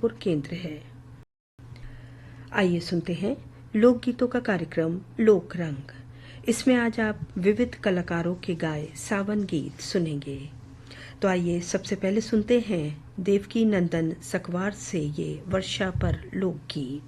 केंद्र है। आइए सुनते हैं लोकगीतों का कार्यक्रम लोक रंग। इसमें आज आप विविध कलाकारों के गाए सावन गीत सुनेंगे। तो आइए सबसे पहले सुनते हैं देवकी नंदन सकवार से ये वर्षा पर लोकगीत।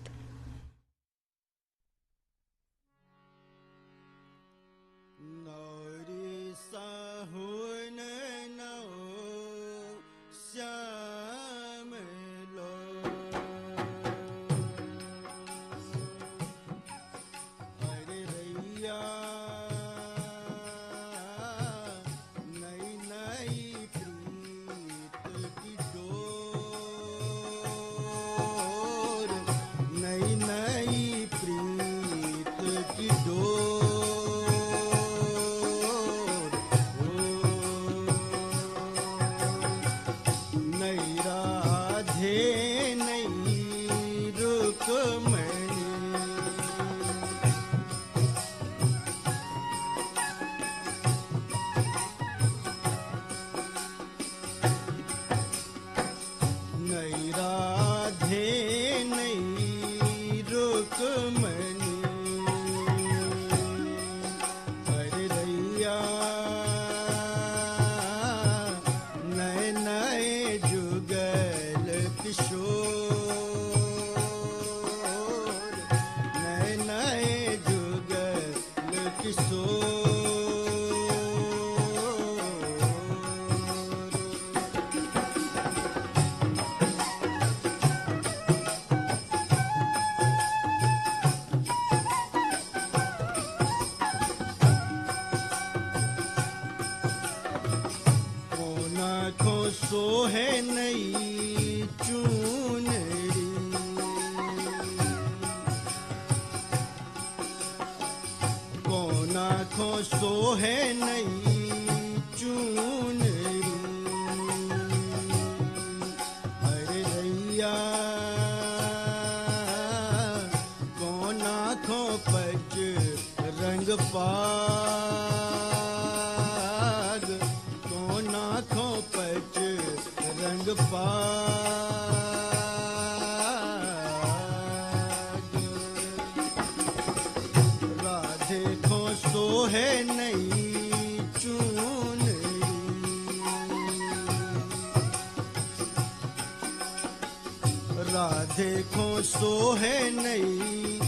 देखो सो है नई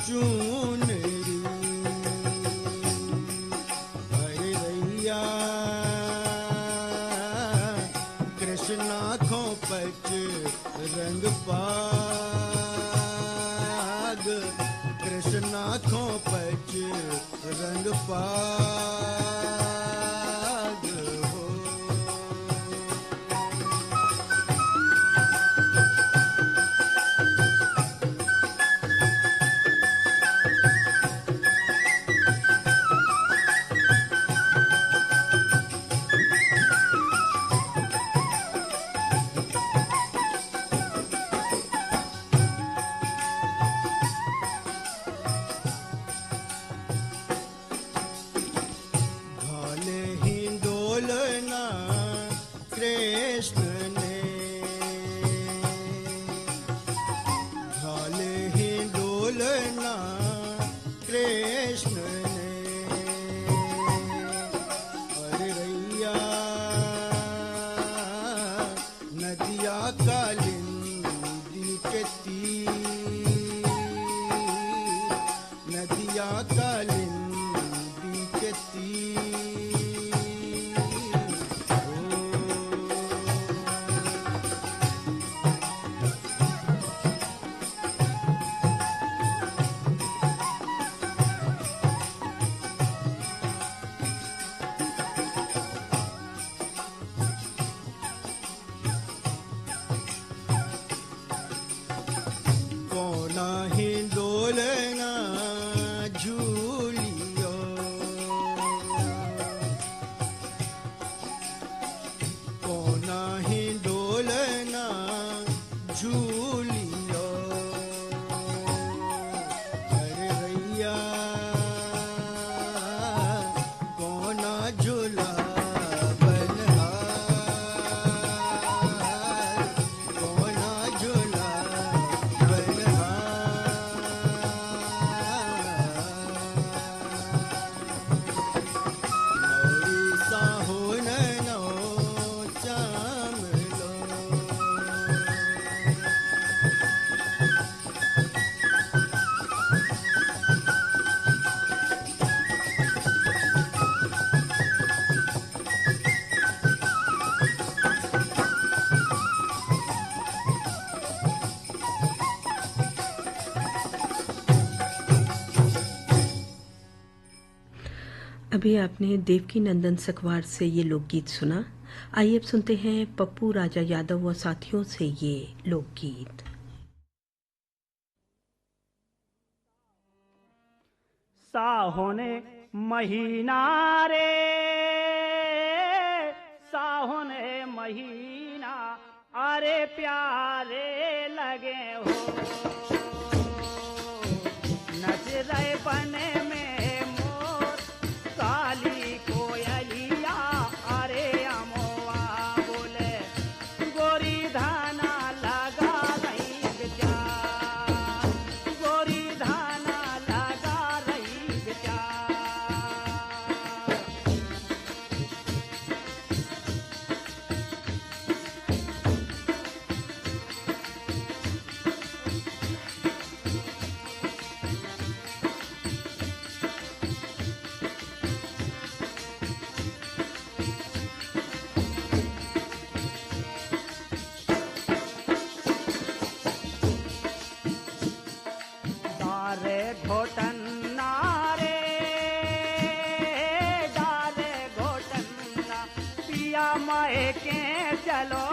चुनरी, अरे रैया कृष्णा खो पच रंग पाग, कृष्णा खो पच रंग पाग। झूला अभी आपने देवकी नंदन सखवार से ये लोकगीत सुना। आइए अब सुनते हैं पप्पू राजा यादव व साथियों से ये लोकगीत। सावन महीना रे सावन महीना, अरे प्यारे लगे हो, नच रहे बने में मोर काली कोयलिया, अरे अमोआ बोले गोरी धाना लगा रही बेचार, गोरी धाना लगा रही बेचार। डारे घोटन्ना रे डारे घोटन्ना, पिया माए के चलो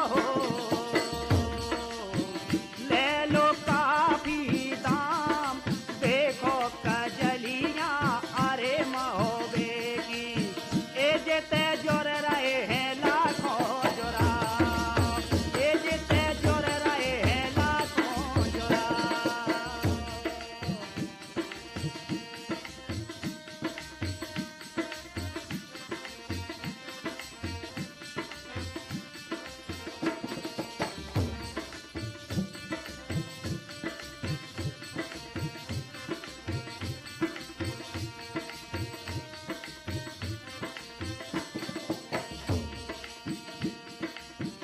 ले लो काफी दाम, देखो कजलियां अरे महोबे की, ए जेते जोर रहे हैं लाखों जोरा, ए जेते जोर रहे हैं लाखों जोरा।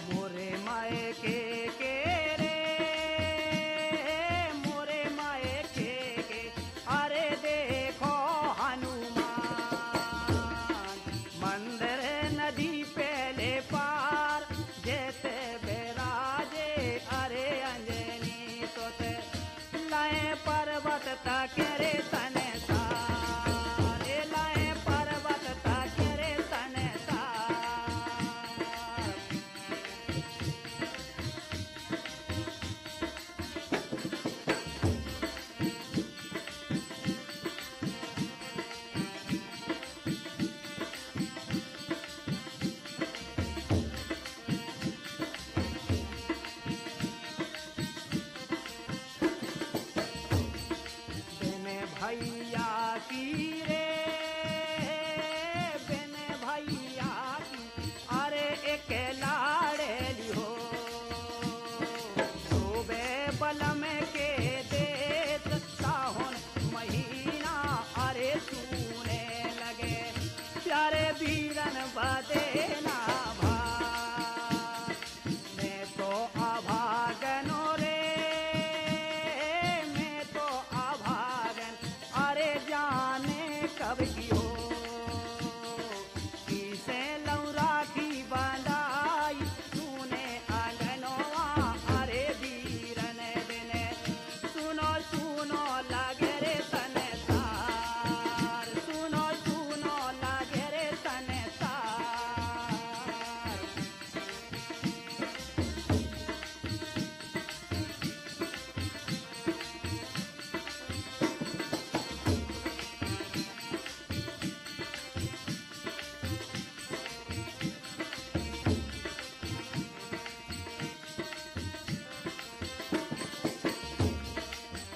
मोरे माए के रे मोरे माए के, अरे देखो हनुमान मंदिर नदी पहले पार, जैसे बेराजे अरे अंजनी सोते लाए पर्वत तक रे तने सार, ए लाए पर्वत तक रे तने सार। बेने भैया की रे बेने भैया की, अरे एक लाड़ेली हो, डूबे बलम के देत सावन महीना, अरे सुने लगे प्यारे वीरन बदेना भार। मैं तो अभागनो रे मैं तो अभागन, अरे जाने कब की हो, किसे लऊ राखी बंधाई सुने आंगनवा, अरे वीरन बिने सुनो सुनो लगे रे तने सार, सुनो सुनो लगे रे तने सार।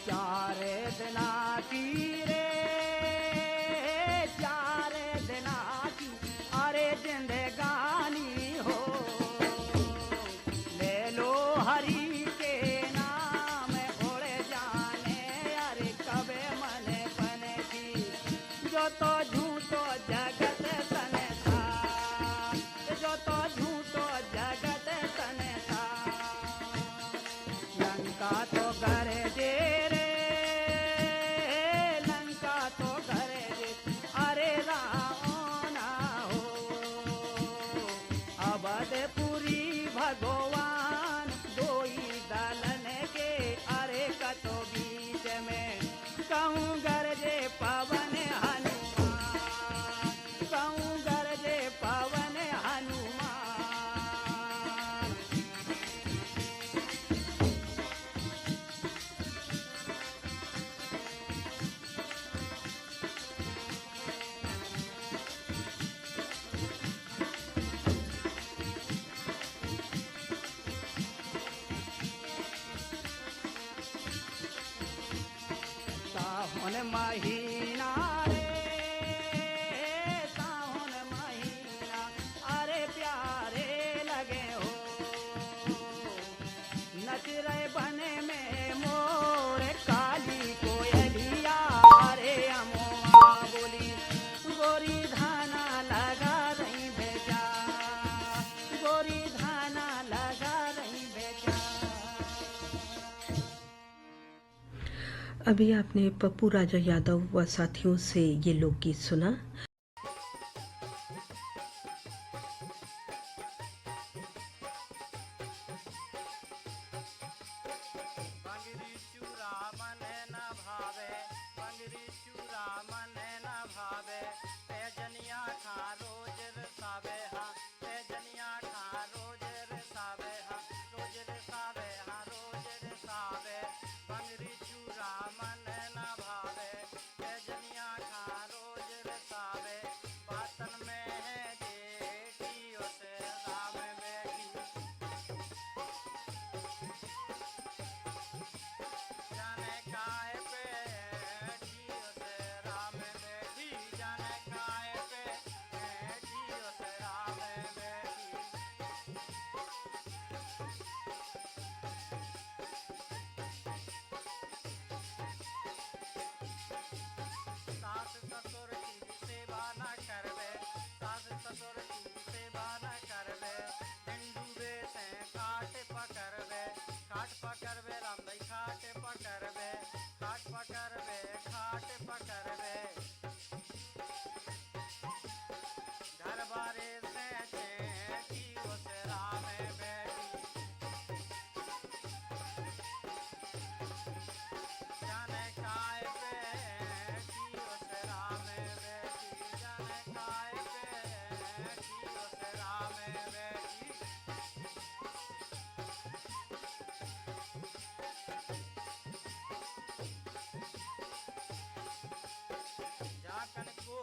चारे दिना की रे चारे दिना की, अरे जिंदगानी हो, ले लो हरि के नाम ओढ़े जाने, अरे कबे मने बने की, जो तो झूठो जगत तने था, जो तो झूठो जगत तने था। लंका तो करे दे रे लंका तो करे दे, अरे रावणा हो, अवधपुरी भगवान दोई दलन के, अरे कतो बीच में कहूँ गरजे पवन हनुमान, सावन महीना रे सावन महीना अरे प्यारे लगे हो नच रहे बने में मोर काली कोयलिया रे अमोआ बोली गोरी धाना लगा रही भेजा गोरी धाना लगा रही भेजा। अभी आपने पप्पू राजा यादव व साथियों से ये लोकगीत सुना। बंगरी चूरा मने न भावे बंगरी चूरा मने न भावे पैजनिया खा रोज रसावे हाँ पैजनिया खा रोज रसावे हाँ रोज रसावे हाँ रोज रसावे बंगरी चूरा मने न भावे पैजनिया खा रोज रसावे बातन में है जेठियों से राम बैठी जाने काय पे जियो से राम बैठी जाने काय पे जियो से राम बैठी। सास ससुर की सेवा न करवे सास ससुर की सेवा न करवे डंडूबे से काट पकड़वे राम भाई खाट पकड़वे खाट पकड़वे घर बारे से जेठियों से राम बैठी जाने काय पे जियो से राम बैठी जाने काय पे जियो से राम बैठी। जाकन को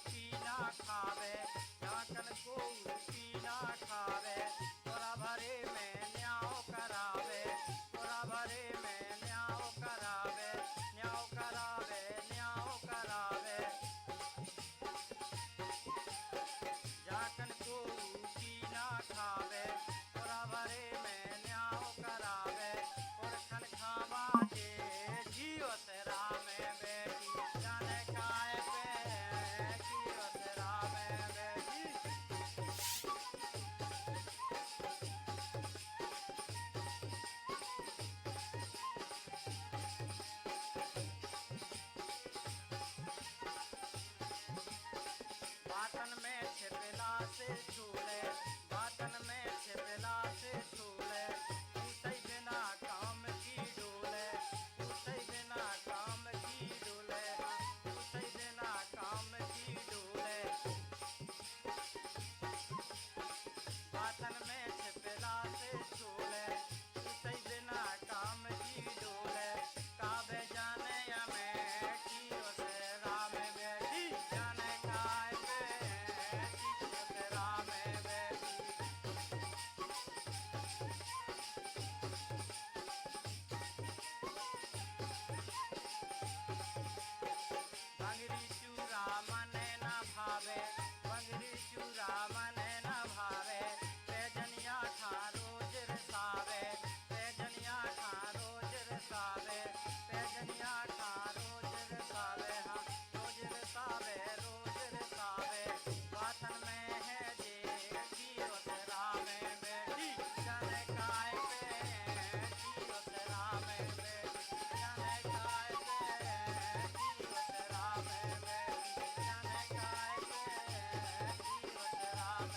पीना खावे जाकन को पीना खावे तोरा भरे में न्याव करावे तोरा भरे में न्याव करावे न्याव करावे न्याव करावे जाकन को पीना खावे तोरा भरे में न्याव करावे और खन खावा के जियो से राम बैठी जाने काय पे जियो से राम बैठी। बातन में छिपला से झूले बातन में छिपला से झूले टूटे बिना काम की डोले टूटे बिना काम की डोले टूटे बिना काम की डोले बातन में छिपला से झूले टूटे बिना काम की डोले काबे जाने हमें जियो से राम बैठी जाने काय पे जियो से राम बैठी। बंगरी चूरा मने न भावे बंगरी चूरा मने न भावे पैजनिया खा रोज रसावे पैजनिया खा रोज रसावे पैजनिया खा रोज रसावे हाँ रोज रसावे बातन में है जेठियों से राम बैठी जाने काय पे जियो से राम बैठी जाने काय पे जियो से राम बैठी जाने काय पे जियो से राम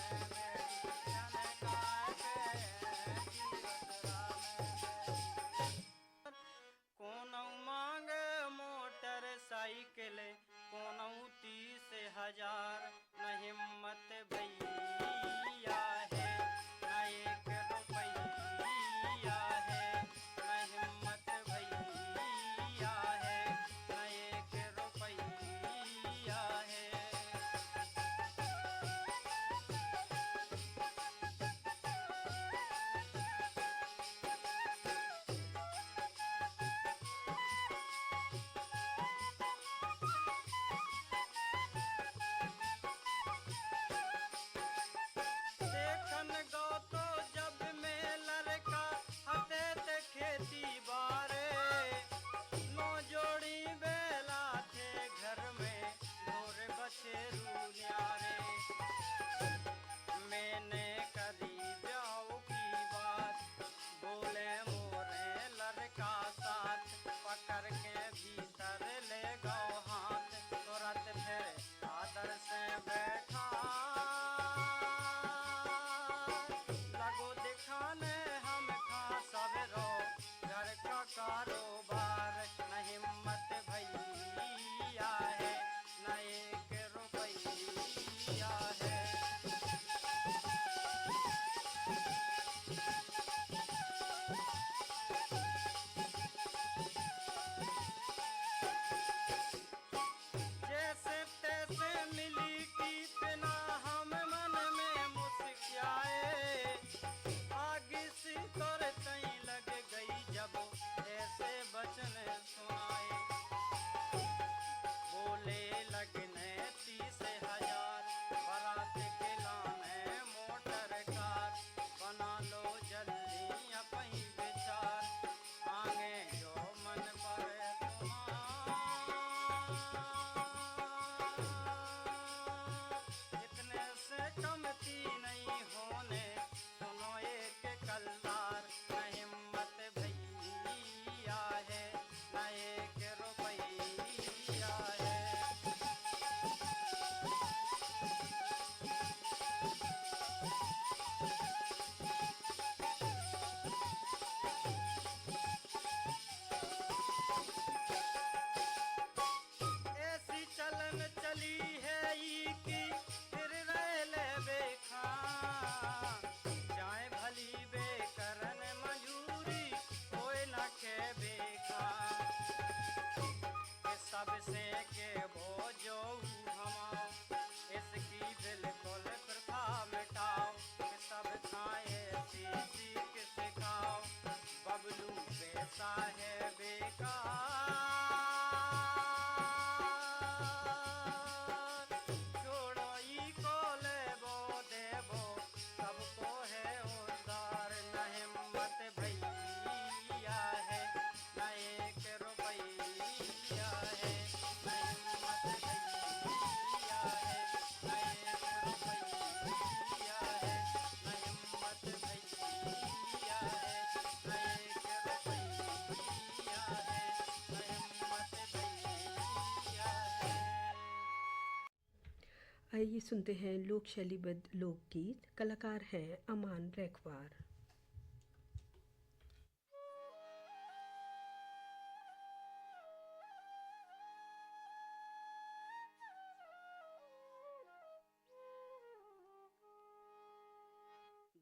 आइए सुनते हैं लोक शैलीबद्ध लोकगीत। कलाकार हैं अमान रैखवार।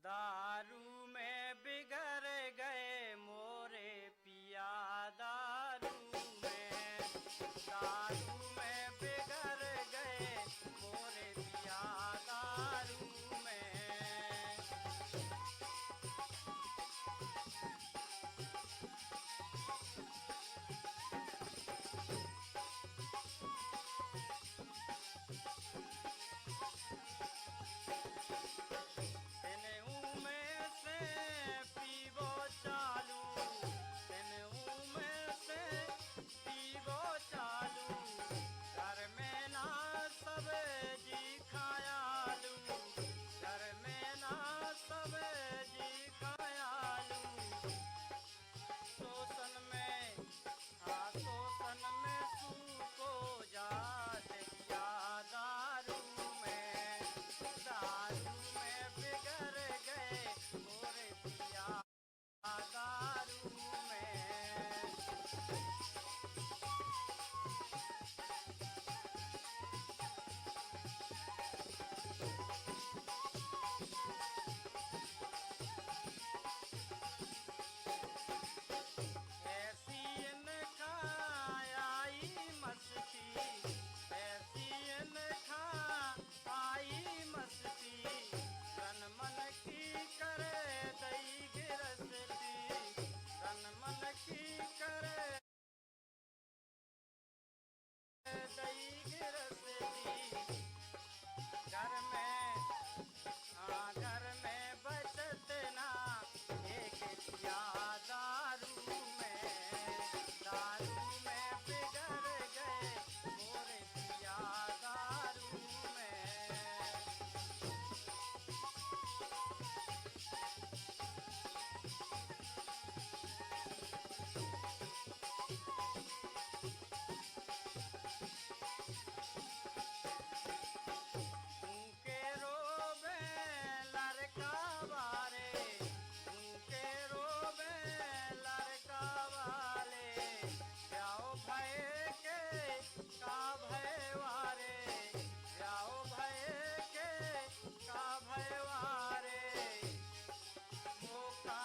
दारू में बिगड़ गए मोरे पिया, दारू में बिगड़ गए मोरे पिया, दारू में। तेने में से पीवो चालू, तेने में से पीवो चालू, घर में ना सब्जी खायालू, घर में ना सब्जी खायालू। शोषण में, हाँ शोषण में सूखो जात दिया, दारू में, दारू में बिगड़ गए मोरे पिया, दारू में। ऐसी इनका आई मस्ती, ऐसी इनका आई मस्ती, तन मन की करे दई गिरस्ती, तन मन की करे दई गिरस्ती। घर में, हाँ घर में बचत ना एक दिया, दारू में, दारू में बिगड़ गए मोरे पिया, दारू में। उनके रोबे लड़का बारे, उनके रोबे लड़का वाले, जाओ भय के का भय वारे, जाओ भय के का भय वारे। मौका,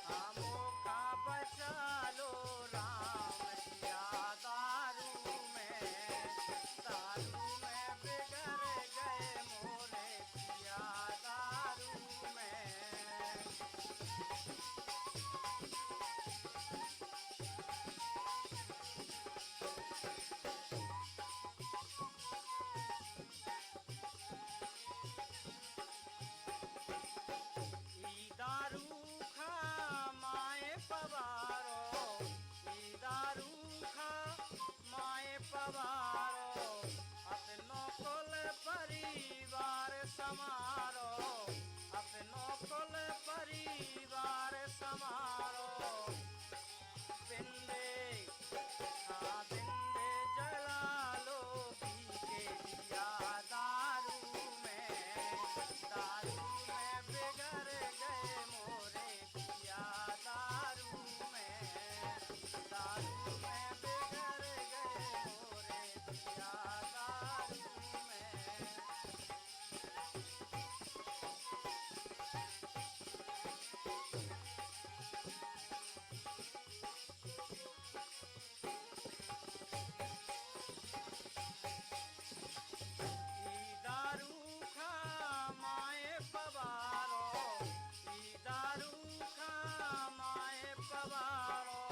हाँ मौका बचा लो राम दिया, दारू में, दारू में बिगड़ गए मोरे पिया, दारू में। ई दारू खा माए पवारो, ई दारू खा माए पवारो, अपनो कुल परिवार समारो, अपनो कुल परिवार समारो। बिंदे, हाँ बिंदे जला लो पी के दिया, दारू में, दारू में बिगड़ गए मोरे पिया, दारू में, दारू में बिगड़ गए मोरे पिया, दारू में। ई दारू खा माए पवारो, ई दारू खा माए पवारो,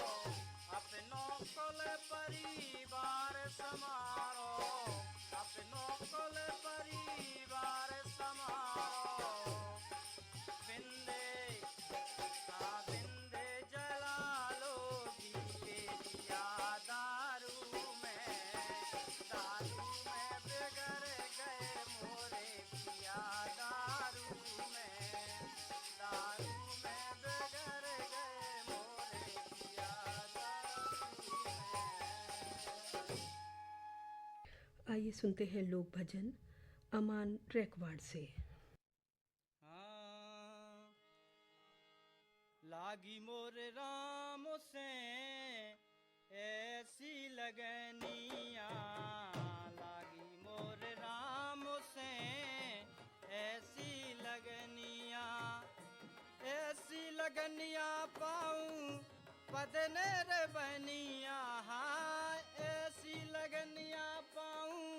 अपनो कुल परिवार समारो, अपनो कुल परिवार समारो। बिंदे, हाँ बिंदे जला लो पी के दिया, दारू में, दारू में बिगड़ गए मोरे पिया, दारू में, दारू में बिगड़ गए मोरे पिया, दारू में। आइए सुनते हैं लोक भजन। अमान रैकवाड़ से। हाँ, लागी मोर राम से ऐसी लगनिया, लागी मोर राम से ऐसी लगनिया, ऐसी लगनिया पाऊं पदने रे बनिया, हाँ ऐसी लगनिया पाऊं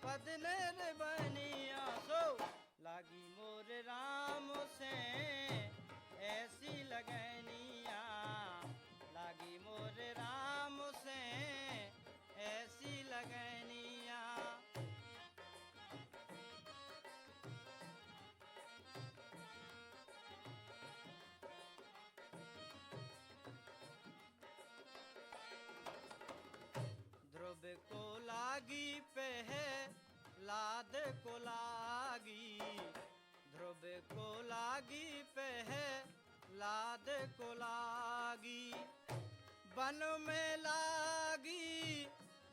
पदने रे बनिया, सो लागी मोर राम से ऐसी लगनिया, लागी मोर राम से ऐसी लगनिया। ध्रुव को लागी पे है लाद को लागी, ध्रुव को लागी पे है लाद को लागी, बन में लागी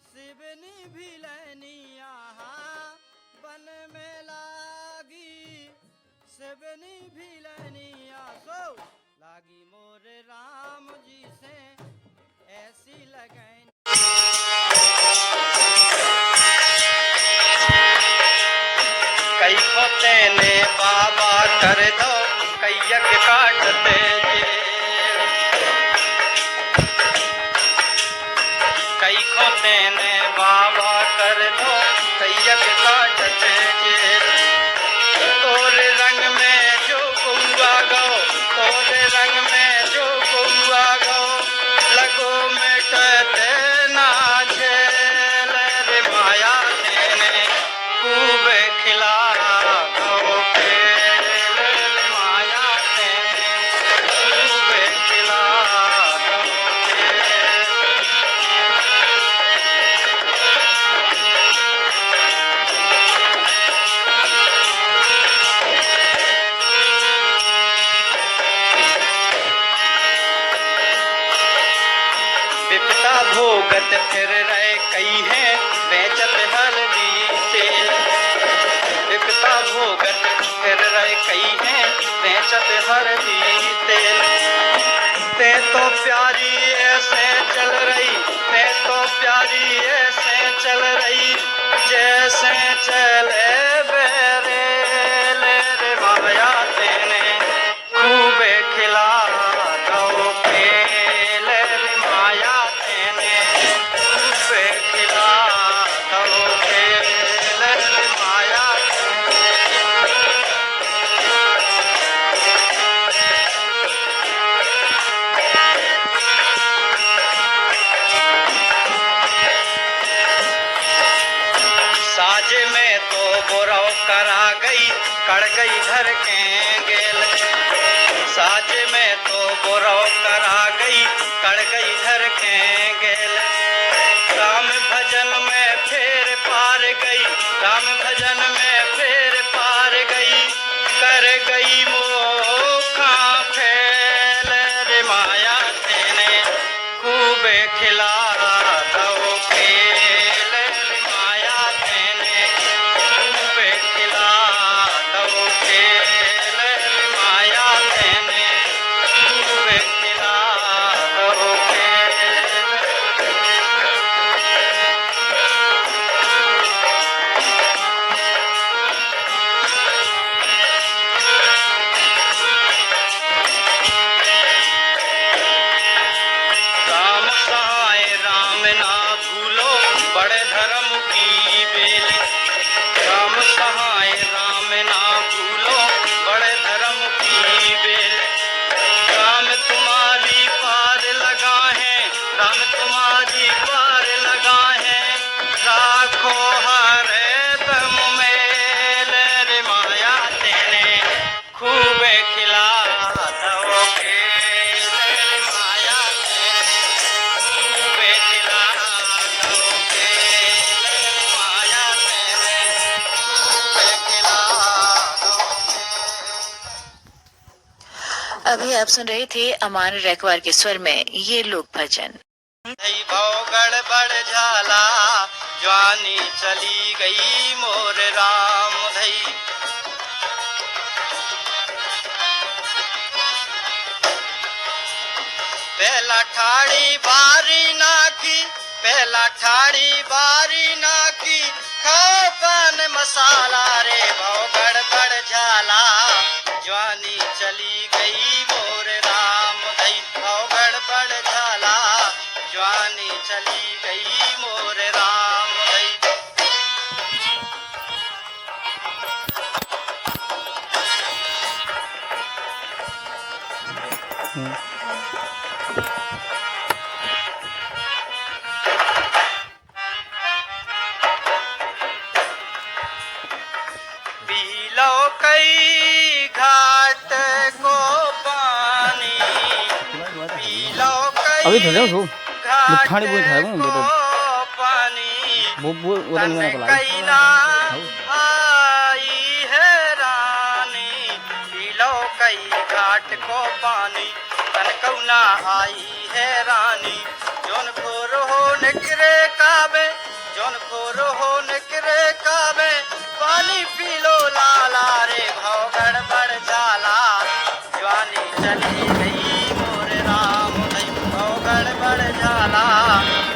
शिवनी भिलनिया, बन में लागी शिवनी भिलनिया, सो लागी मोर राम जी से ऐसी लगन। कई खोते ने बाबा कर दो कैयक काटते जे, कई खोते ने बाबा कर दो कैयक काटते जे, तोरे रंग में जो कुआ गो, तोरे रंग में जो कुआ गो, लगो मिटते ना झेल रे माया तेने खूब खिला गो खेल रे माया तेने खूब खिला गो खेल। विपता भोगत फिर रहे कई हैं बेचत हल्दी तेल, विपता भोगत फिर रहे कई हैं बेचत हल्दी तेल, ते तो प्यारी ऐसे चल रही, ते तो प्यारी ऐसे चल रही, जैसे चले बेरेल रे माया तेने खूब खिला दो खेल रे माया तेने खूब खिला दो खेल रे माया साज में तो बुराव करा गई कड़ गई घर के गेल, साज में तो बुराव करा गई कड़ गई घर के गेल, राम भजन में फेर पार गई, राम भजन में फेर पार गई, कर गई मोखा फैल रे माया तेने खूब खिला दो खेल रे माया तेने खूब खिला दो खेल रे माया तेने खूब खिला दो खेल। राम सहाय राम ना भूलो बड़े धर्म की बेल, राम सहाय राम ना भूलो बड़े धर्म की बेल, राम तुम्हारी पार लगा है, राम तुम्हारी पार लगा है, राखो हर दम मेल रे माया तेने खूब खिला दो खेल रे माया तेने खूब खिला दो खेल रे माया तेने खूब खिला दो खेल। अभी आप सुन रहे थे अमान रैकवार के स्वर में ये लोक भजन। भाव गड़बड़ झाला जवानी चली गई मोर राम धई। पहला ठाड़ी बारी ना की, पहला ठाड़ी बारी ना की, खाओ पान मसाला रे भाव गड़बड़ झाला जवानी चली गई मोर राम धई। भाव गड़बड़ झाला जवानी चली गई मोर राम धई। पीलो कई घाट को पानी, पीलो अभी कई थोड़ा सो घाट मिठाई बोल खाएगा ना को तो पानी, वो तन तो मेरा कैला आई है रानी। पीलो कई घाट को पानी, तन कौना आई है रानी। जोन खोर हो निकरे काबे, जोन खोर हो निकरे काबे, पानी पी लो लाला रे भाव गड़बड़ झाला जवानी चली गई मोर राम धई। भाव गड़बड़ झाला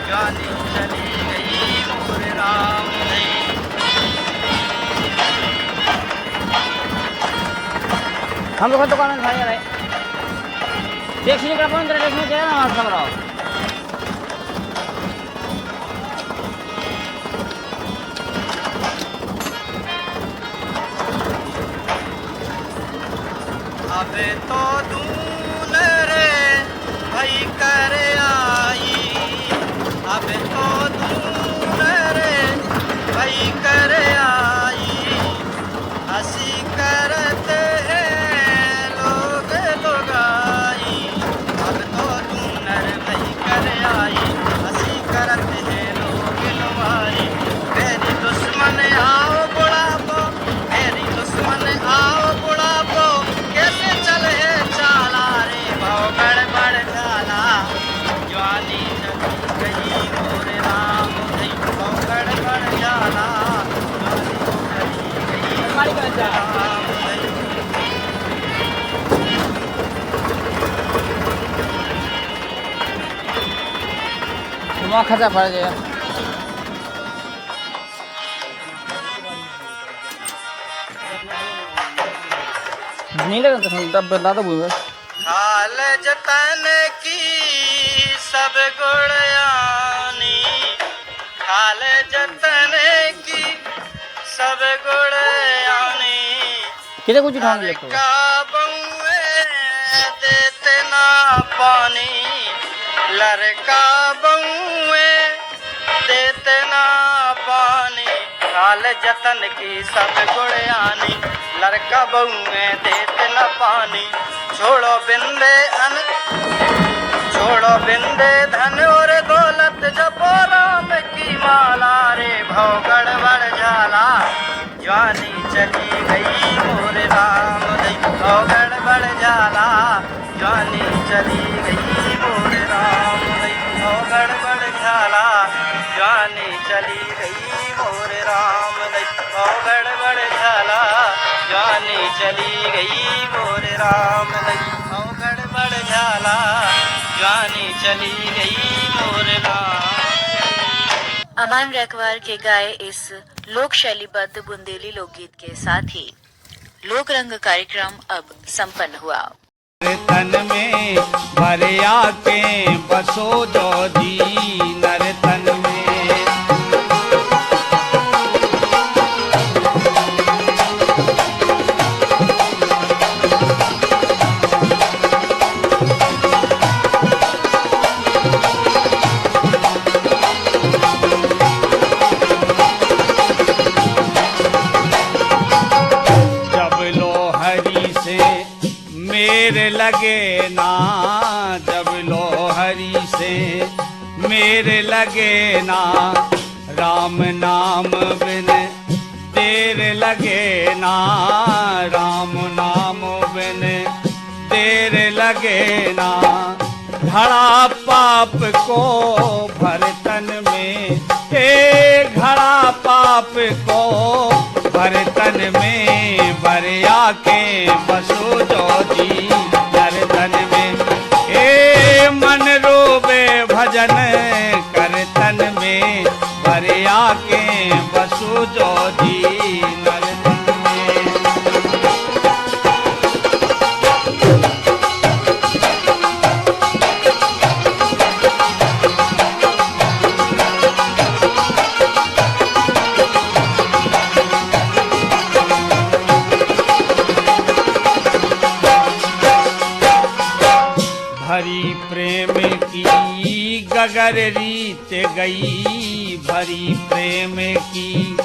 जवानी चली गई मोर राम धई। हम लोग दुकान में खाई रहे टैक्सी का फोन टैक्सी में जाए ना समरा अबे तो दून रे भई कर आई, अबे तो दून रे भई कर आई। हंसी करते हैं लोग लुगाई, अब तो दून रे भई कर आई। हंसी करते हैं लोग लुगाई। मेरी दुश्मन आओ बुढ़ापो, मेरी दुश्मन आओ बुढ़ापो, कैसे चले चाला रे भाव गड़बड़ झाला जवानी चली गई मोर राम धई। भाव गड़बड़ झाला जवानी चली गई राम धई। तुम खचा पड़ गया नहीं लगा तो तब बता दो बुआ खाल जतन की सब गुड़यानी, खाल जतन की सब गुड़यानी। किधर कुछ ठान ले तो लड़का बउए देते ना पानी, लड़का बउए देते ना पानी। खाल जतन की सब गुड़यानी, लड़का बउए देते न पानी। छोड़ो बिंदे अन, छोड़ो बिंदे धन और दौलत, जपो राम की माला रे भाव गड़बड़ झाला जवानी चली गई मोर राम धई। भाव गड़बड़ झाला जवानी चली गई मोर राम धई। भाव गड़बड़ झाला जवानी चली गई मोर राम धई। भाव गड़बड़ झाला जवानी चली गई मोर राम धई। भाव गड़बड़ झाला जवानी चली गई मोर राम। अमान रखवार के गाए इस लोक शैलीबद्ध बुंदेली लोकगीत के साथ ही लोक रंग कार्यक्रम अब संपन्न हुआ। तन में भरिया के बसो जोधी नर तन में। मेरे लगे ना जब लो हरि से मेरे लगे ना, राम नाम बिन देर लगे ना, राम नाम बिन देर लगे ना। घड़ा पाप को भर तन में, हे घड़ा पाप को भर तन में, भरिया के बसो जो जी नर तन में, हे मन रोबे भजन कर तन में, भरिया के बसो जो जी नर तन में। भरी प्रेम की गगर रीत गई, भरी प्रेम की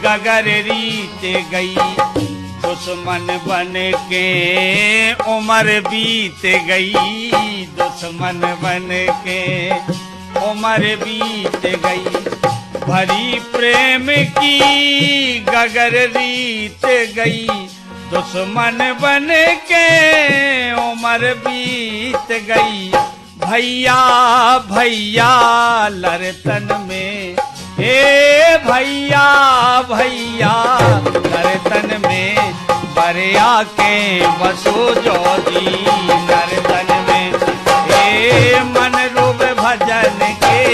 गगर रीत गई, दुश्मन बन के उम्र बीत गई, दुश्मन बन के उम्र बीत गई। भरी प्रेम की गगर रीत गई, दुश्मन बन के उम्र बीत गई। भैया भैया लड़तन में, हे भैया भैया लड़तन में, बरिया के बसो जो जी लड़तन में, हे मन रूप भजन के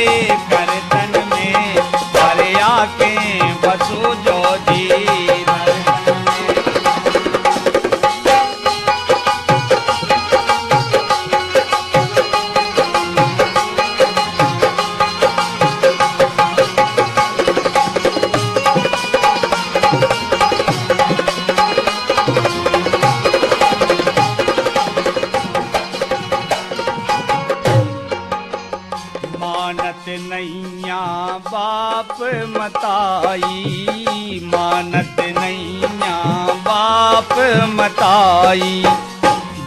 करतन में, बरिया के बसो जो जी लड़तन में। मानत नैया बाप मताई, मानत नैया बाप मताई,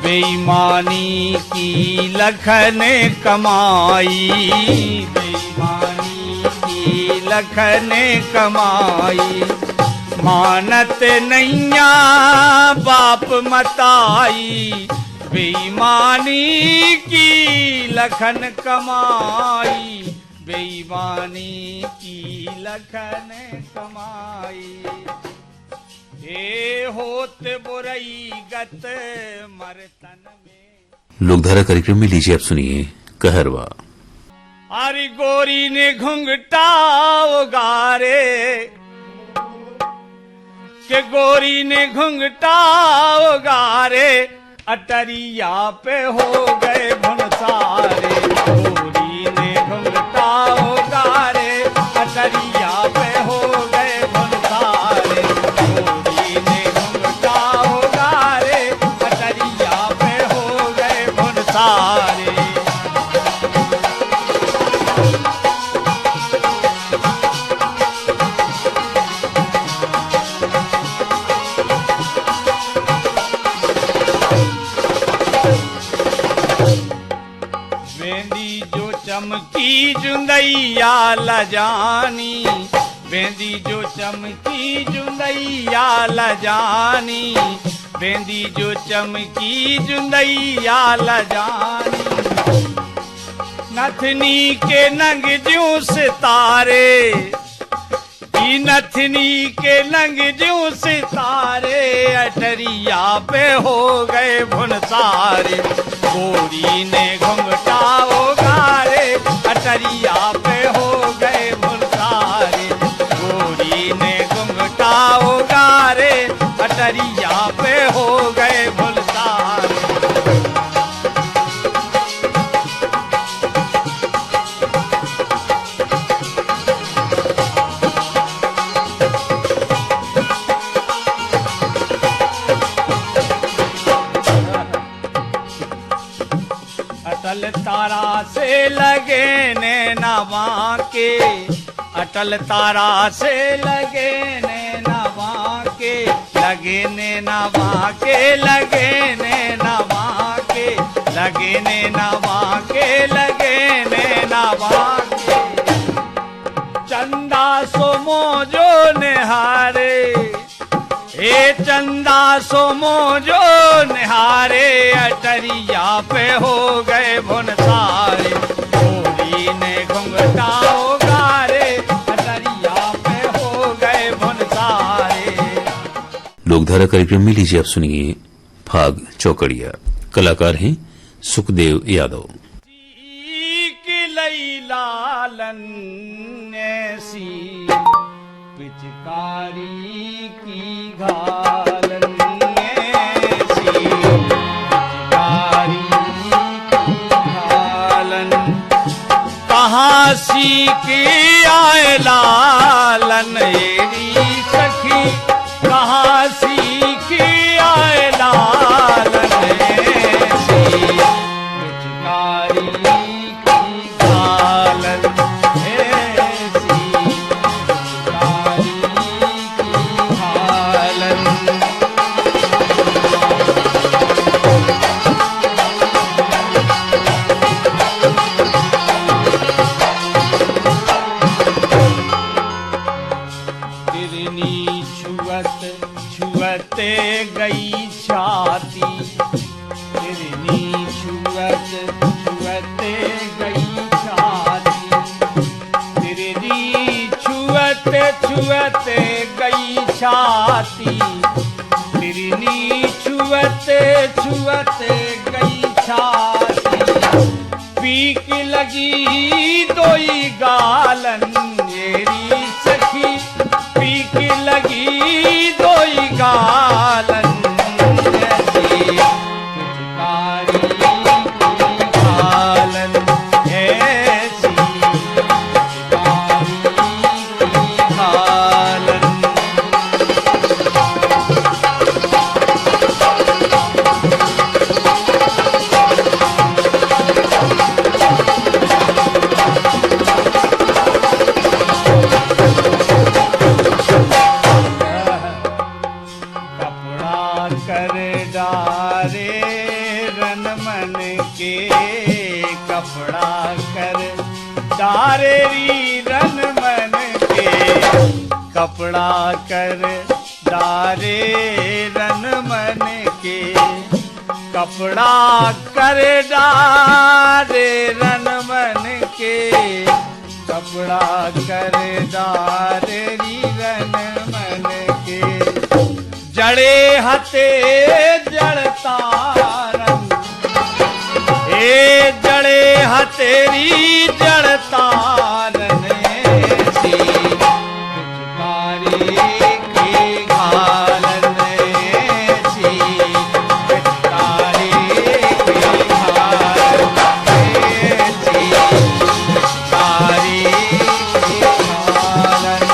बेईमानी की लखन कमाई, बेईमानी की लखन कमाई। मानत नैया बाप मताई, बेईमानी की लखन कमाई, बेईमानी की लखन कमाई। हे होत बुरई गत मरतन में। लोकधारा कार्यक्रम में लीजिए आप सुनिए कहरवा। अरे गोरी ने घुंघटा उगारे, के गोरी ने घुंघटा उगारे, अटरिया पे हो गए भुनसारे, गोरी ने घुंघटा उगारे, अटरिया पे हो गए भुनसारे, गोरी ने घुंघटा उगारे, अटरिया पे हो गए भुनसारे। बेंदी जो चमकी जुंदैया लजानी, बेंदी जो चमकी जुंदैया लजानी, बेंदी जो चमकी जुंदैया लजानी। नथनी के नंग ज्यों सितारे, ई नथनी के नंग ज्यों सितारे, अटरिया पे हो गए भुनसारे, गोरी ने घुंघटा उगारे, अटरिया पे हो गए भुनसारे, गोरी ने घुंघटा उगारे, अटरिया पे हो गए भुनसारे। अटल तारा से लगे नैनवा के, अटल तारा से लगे नैनवा के, लगे नैनवा के, लगे नैनवा के, लगे नैनवा के, लगे नैनवा के। चंदा सोमो जो निहारे, हे चंदा सो मोजो निहारे अटरिया पे हो गए भुन सारे गोरी ने घुंघटा उगारे अटरिया पे हो गए भुन सारे। लोकधारा कार्यक्रम में लीजिए आप सुनिए फाग चौकड़िया। कलाकार हैं सुखदेव यादव। लालन ऐसी पिचकारी की घालन ऐसी पिचकारी की घालन कहाँ सीख आए लालन एरी सखी कहाँ सीख आए लालन ऐसी पिचकारी छुअते गई छाती हिरनी छुअते गई छाती हिरनी छुअते गई छाती हिरनी छुअते गई छाती पीक लगी दोई गालन मेरी सखी पीक लगी दोई गालन ऐसी पिचकारी की गालन ऐसी पिचकारी की गालन। कपड़ा कर डारे री रन मन के कपड़ा कर डारे रन मन के कपड़ा कर डारे रन मन के कपड़ा कर डारे री रन मन के जड़े हते जड़ता रंग जड़े हतेरी जड़तारन ऐसी पिचकारी की घालन ऐसी पिचकारी की घालन ऐसी पिचकारी की घालन।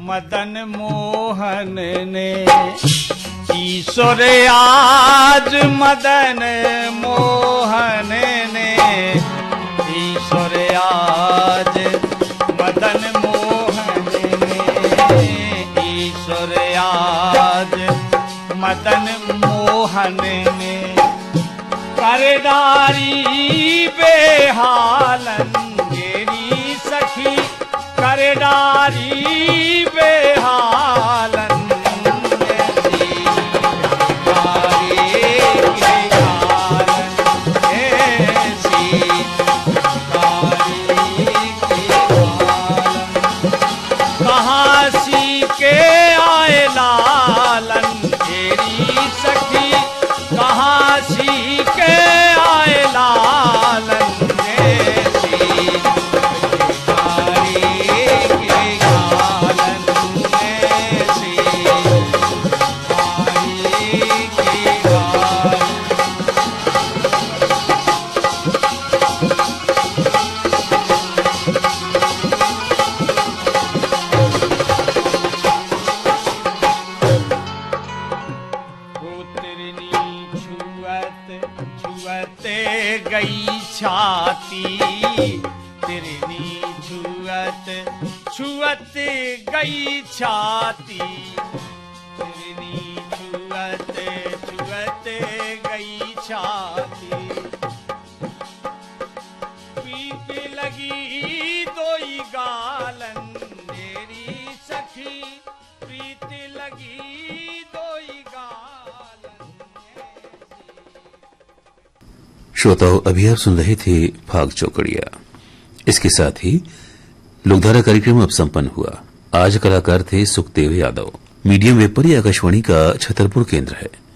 मदन मोहन ने ईश्वर आज मदन मोहन ने ईश्वर आज मदन मोहन ने ईश्वर आज मदन मोहन ने करदारी बेहालन मेरी सखी करदारी बेहालन ऐसी पिचकारी की घालन ऐसी पिचकारी की घालन कहाँ सीखे आए लालन तेरी सखी कहाँ सीखे आए लालन ऐसी गई छाती तिरनी छुअत गई छाती तिरनी प्रीत लगी दोई गालन मेरी सखी प्रीत लगी दोई गालन श्रोताओं, अभी आप सुन रहे थे फाग चौकड़िया। इसके साथ ही लोकधारा कार्यक्रम अब संपन्न हुआ। आज कलाकार थे सुखदेव यादव। मीडियम वेब पर आकाशवाणी का छतरपुर केंद्र है।